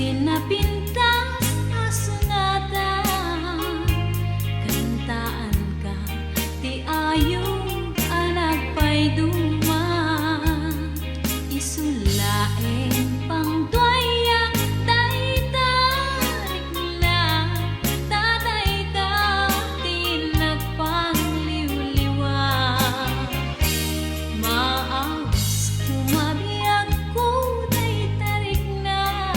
tinapintas asunata kantaan ka ti ayong anagpay duma isulaeng pangduaya daytarik na tatayta tinagpangliwliwa maawas kumabiyag ko daytarik na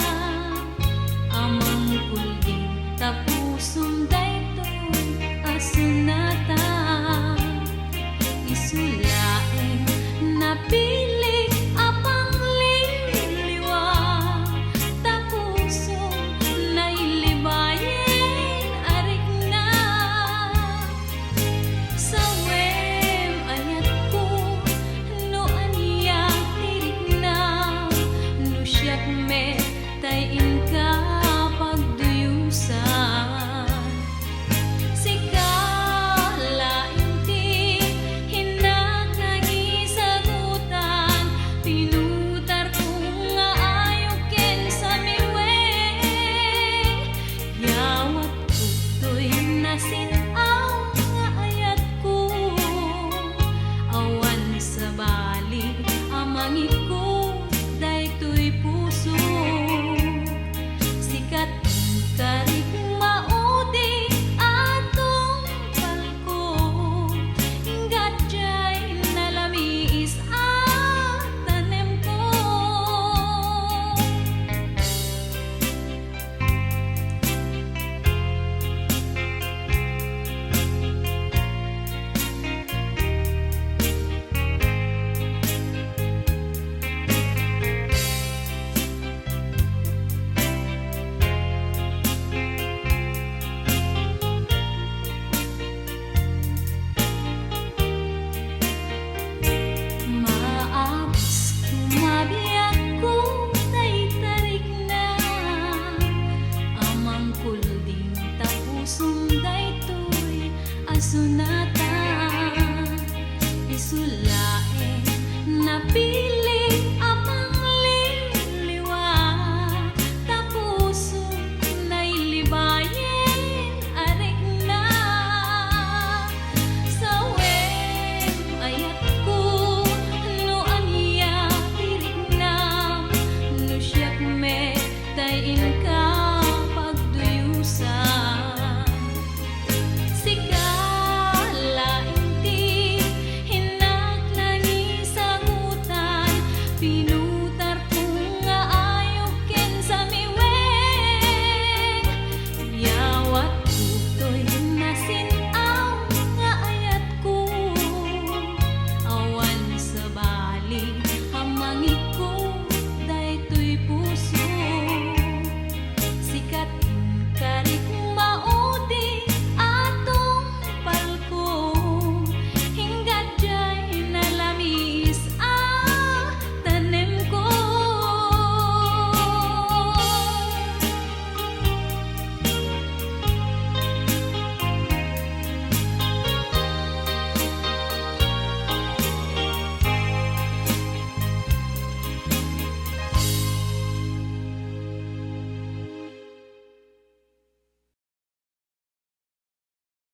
amang kulding tapusong daytoy asunata isulaeng napili apang liliwa tapusong nailibayen arik na sawem ayat ko no aniya tirik na no siyak me tay